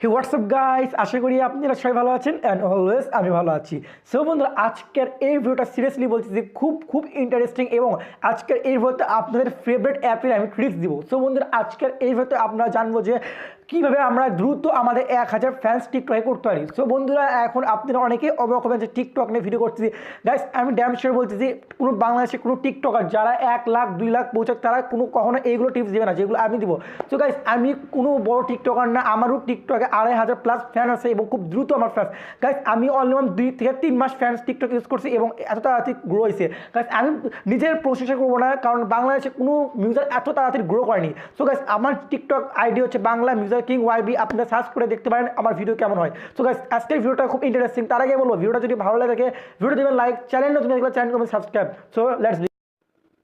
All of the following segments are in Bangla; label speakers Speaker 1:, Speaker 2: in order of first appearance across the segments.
Speaker 1: হে হোয়াটসঅ্যাপ গাইস, আশা করি আপনারা সবাই ভালো আছেন অ্যান্ড অলওয়েজ আমি ভালো আছি। সো বন্ধুরা, আজকের এই ভিডিওটা সিরিয়াসলি বলছি যে খুব ইন্টারেস্টিং এবং আজকের এই ভিডিওতে আপনাদের ফেভারিট অ্যাপের আমি ট্রিক্স দিব। সো বন্ধুরা, আজকের এই ভিডিওতে আপনারা জানবো যে কীভাবে আমরা দ্রুত আমাদের 1000 ফ্যান্স টিকটকে করতে পারি। সো বন্ধুরা, এখন আপনারা অনেকেই অবাক হবেন যে টিকটক নিয়ে ভিডিও করতেছি। গাইস, আমি ড্যাম শিওর বলছি যে কোনো বাংলাদেশে কোনো টিকটকার যারা 1 লাখ 2 লাখ পৌঁছাক তারা কখনো এইগুলো টিপস দেবে না যেগুলো আমি দিব। সো গাইস, আমি কোনো বড় টিকটকার না, আমারও টিকটকে 2500+ ফ্যান আছে এবং খুব দ্রুত আমার ফ্যান্স। গাইস, আমি অনলি 2 থেকে 3 মাস ফ্যান্স টিকটক ইউজ করছি এবং এত তাড়াতাড়ি গ্রো হয়েছে। গাইস, আমি নিজের প্রশংসা করবো না, কারণ বাংলাদেশে কোনো মিউজার এত তাড়াতাড়ি গ্রো করেনি। সো গাইস, আমার টিকটক আইডি হচ্ছে বাংলা মিউজার কিং ওয়াইবি। আপনারা সার্চ করে দেখতে পারেন আমার ভিডিও কেমন হয়। সো গাইস, আজকের ভিডিওটা খুব ইন্টারেস্টিং। তার আগে বলবো, ভিডিওটা যদি ভালো লাগে থাকে ভিডিও দেবেন লাইক, চ্যানেল নতুন থাকলে চ্যানেল করবেন subscribe. So let's.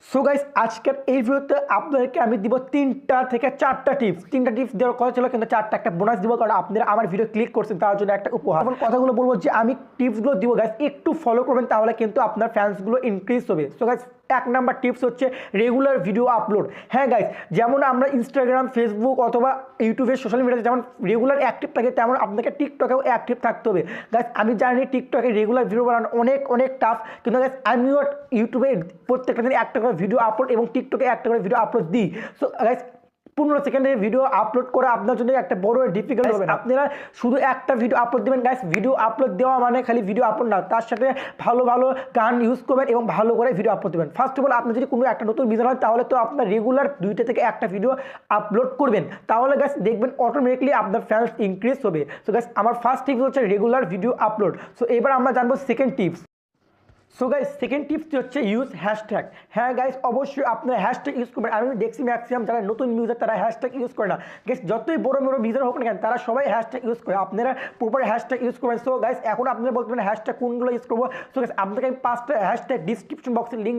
Speaker 1: So guys, আজকের এই ভিডিওতে আপনাদেরকে আমি দিব 3টা থেকে 4টা টিপস। 3টা টিপস দেওয়ার কথা ছিল, কিন্তু 4টা একটা বোনাস দিব, কারণ আপনারা আমার ভিডিও ক্লিক করছেন তার জন্য একটা উপহার। এখন কথাগুলো বলবো যে আমি টিপসগুলো দিব গাইস, একটু ফলো করবেন, তাহলে কিন্তু আপনার ফ্যান্সগুলো ইনক্রিজ হবে। সো গাইস, 1 নাম্বার টিপস হচ্ছে রেগুলার ভিডিও আপলোড। হ্যাঁ গাইস, যেমন আমরা ইনস্টাগ্রাম, ফেসবুক অথবা ইউটিউবে সোশ্যাল মিডিয়াতে যেমন রেগুলার অ্যাক্টিভ থাকে, তেমন আপনাকে টিকটকেও অ্যাক্টিভ থাকতে হবে। গাইস, আমি জানি টিকটকে রেগুলার ভিডিও বানানো অনেক টাফ, কিন্তু গাইস আমিও ইউটিউবে প্রত্যেকটা দিন একটা করে ভিডিও আপলোড এবং টিকটকে একটা করে ভিডিও আপলোড দিই। সো গাইস, 15 সেকেন্ডে ভিডিও আপলোড করা আপনার জন্য একটা বড় ডিফিকাল্ট হবে না। আপনারা শুধু একটা ভিডিও আপলোড দেবেন। গাইস, ভিডিও আপলোড দেওয়া মানে খালি ভিডিও আপলোড না, তার সাথে ভালো গান ইউজ করবেন এবং ভালো করে ভিডিও আপলোড দেবেন। ফার্স্ট অফ অল, আপনি যদি কোনো একটা নতুন বিজনেস হয়, তাহলে তো আপনার রেগুলার 2টা থেকে 1টা ভিডিও আপলোড করবেন, তাহলে গাইস দেখবেন অটোমেটিকলি আপনার ফ্যান্স ইনক্রিজ হবে। সো গাইস, আমার ফার্স্ট টিপস হচ্ছে রেগুলার ভিডিও আপলোড। সো এবার আমরা জানবো second tips. So guys, second টিপসটি হচ্ছে ইউজ হ্যাশট্যাগ। হ্যাঁ গাইস, অবশ্যই আপনারা হ্যাশট্যাগ ইউজ করবেন। আমি দেখছি ম্যাক্সিমাম যারা নতুন ইউজার তারা হ্যাশট্যাগ ইউজ করে না। গাইস, যতই বড় ইউজার হোক না কেন, তারা সবাই হ্যাশট্যাগ ইউজ করে। আপনারা প্রপার হ্যাশট্যাগ ইউজ করবেন। সো গাইস, এখন আপনারা বলতে পারেন হ্যাশট্যাগ কোনগুলো ইউজ করবো। সো গাইস, আপনাকে আমি 5টা হ্যাশট্যাগ ডিসক্রিপশন বক্সে লিঙ্ক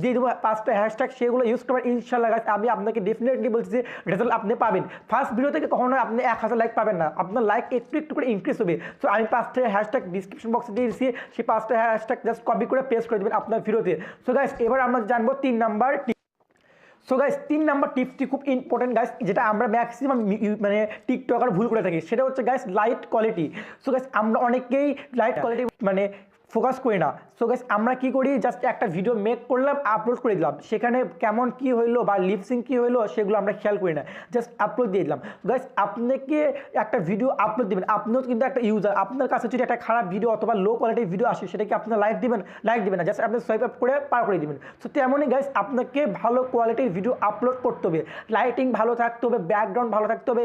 Speaker 1: দিয়ে দেবো। 5টা হ্যাশট্যাগ, সেগুলো ইউজ করবেন। ইনশাল্লাহ গাইস, আমি আপনাকে ডেফিনেটলি বলছি যে রেজাল্ট আপনি পাবেন। ফার্স্ট ভিডিও থেকে কখনো আপনি 1000 লাইক পাবেন না, আপনার লাইক একটু করে ইনক্রিজ হবে। সো আমি 5টা হ্যাশট্যাগ ডিসক্রিপশন বক্সে দিয়ে দিচ্ছি, সেই 5টা হ্যাশট্যাগ জাস্ট কপি করে পেস্ট করে দেবেন আপনার ভিডিওতে। সো গাইস, এবার আমরা জানবো 3 নাম্বার টিপ। সো গাইস, 3 নাম্বার টিপসটি খুব ইম্পর্টেন্ট গাইস, যেটা আমরা ম্যাক্সিমাম টিকটকার ভুল করে থাকি, সেটা হচ্ছে guys light quality. So guys, আমরা অনেকেই লাইট কোয়ালিটি ফোকাস করি না। সো গাইস, আমরা কি করি, জাস্ট একটা ভিডিও মেক করলাম, আপলোড করে দিলাম, সেখানে কেমন কি হইলো বা লিপসিং কি হইলো সেগুলো আমরা খেয়াল করি না, জাস্ট আপলোড দিয়ে দিলাম। গাইস, আপনাকে একটা ভিডিও আপলোড দিবেন, আপনিও কিন্তু একটা ইউজার। আপনার কাছে যদি একটা খারাপ ভিডিও অথবা লো কোয়ালিটির ভিডিও আসে, সেটাকে আপনার লাইক দিবেন না, জাস্ট আপনি সোয়াইপ আপ করে পার করে দিবেন। সো তেমনই গাইস, আপনাকে ভালো কোয়ালিটির ভিডিও আপলোড করতে হবে, লাইটিং ভালো থাকতে হবে, ব্যাকগ্রাউন্ড ভালো থাকতে হবে।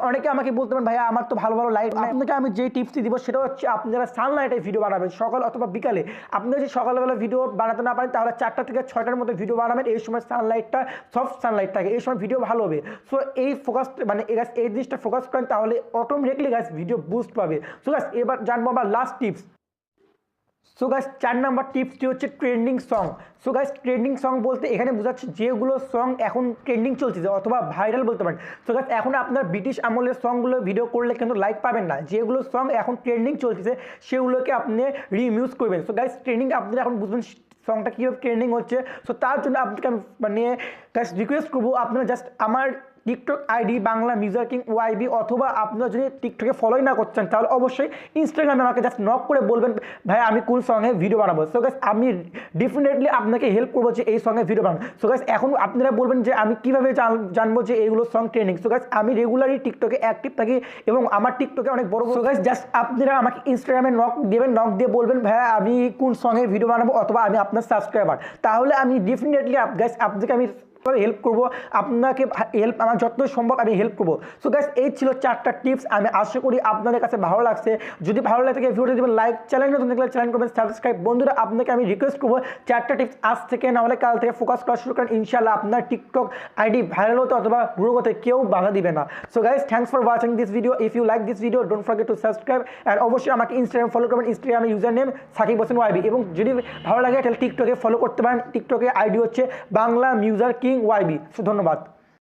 Speaker 1: অনেকে আমাকে বলতে পারেন ভাইয়া আমার তো ভালো লাইট। আপনাকে আমি যে টিপসটি দিব সেটা হচ্ছে, আপনারা সানলাইটে ভিডিও বানাবেন সকাল অথবা বিকালে। আপনি যদি সকালবেলা ভিডিও বানাতে না পারেন, তাহলে 4টা থেকে 6টার মধ্যে ভিডিও বানাবেন। এই সময় সানলাইটটা সফট সানলাইট থাকে, এই সময় ভিডিও ভালো হবে। সো এই ফোকাস এই জিনিসটা ফোকাস করেন, তাহলে অটোমেটিকলি গাইস ভিডিও বুস্ট পাবে। সো গাইস, এবার জানবো আবার last tips. So guys, 4 number টিপসটি হচ্ছে trending song. So guys, trending song বলতে এখানে বোঝাচ্ছে যেগুলো সং এখন ট্রেন্ডিং চলছে অথবা ভাইরাল বলতে পারেন। সো গাইস, এখন আপনার ব্রিটিশ আমলের সংগুলো ভিডিও করলে কিন্তু লাইক পাবেন না। যেগুলো সং এখন ট্রেন্ডিং চলছে সেগুলোকে আপনি রিমিউজ করবেন। সো গাইস, ট্রেন্ডিং আপনি এখন বুঝবেন সংটা কীভাবে ট্রেন্ডিং হচ্ছে। সো তার জন্য আপনাকে গাইস রিকোয়েস্ট করবো, আপনারা জাস্ট আমার TikTok ID Bangla muser king YB, অথবা আপনারা যদি টিকটকে ফলোই না করছেন, তাহলে অবশ্যই ইনস্টাগ্রামে আমাকে জাস্ট নক করে বলবেন ভাই আমি কোন সঙ্গে ভিডিও বানাবো। সো গাইস, আমি ডেফিনেটলি আপনাকে হেল্প করবো যে এই সঙ্গে ভিডিও বানাবো। সো গাইস, এখন আপনারা বলবেন যে আমি কীভাবে জানবো যে এইগুলো সং ট্রেন্ডিং। সো গাইস, আমি রেগুলারই টিকটকে অ্যাক্টিভ থাকি এবং আমার টিকটকে অনেক বড়। সো গাইস, জাস্ট আপনারা আমাকে ইনস্টাগ্রামে নক দিয়ে বলবেন ভাইয়া আমি কোন সঙ্গে ভিডিও বানাবো, অথবা আমি আপনার সাবস্ক্রাইবার, তাহলে আমি ডেফিনেটলি গাইস আপনাকে আমি হেল্প করবো। আপনাকে হেল্প আমার যত সম্ভব আমি হেল্প করবো। সো গাইস, এই ছিল 4টা টিপস। আমি আশা করি আপনাদের কাছে ভালো লাগছে। যদি ভালো লাগে থাকে ভিডিওটা দেবেন লাইক, চ্যানেল নতুন থাকলে চ্যানেল করবেন সাবস্ক্রাইব। বন্ধুরা, আপনাকে আমি রিকোয়েস্ট করবো 4টা টিপস আজ থেকে না হলে কাল থেকে ফোকাস করা শুরু করেন। ইনশাল্লাহ আপনার টিকটক আইডি ভাইরাল হতে অথবা গ্রো করতে কেউ বাধা দিবে না। So guys, thanks for watching this video. If you like this video, don't forget to subscribe and অবশ্যই আমাকে ইনস্টাগ্রাম ফলো করবেন। ইনস্টাগ্রামে user name Sakib Hossain YB, এবং যদি ভালো লাগে তাহলে টিকটকে ফলো করতে পারেন। টিকটকে আইডি হচ্ছে বাংলা মিউজার কিং ওয়াইবি। ধন্যবাদ।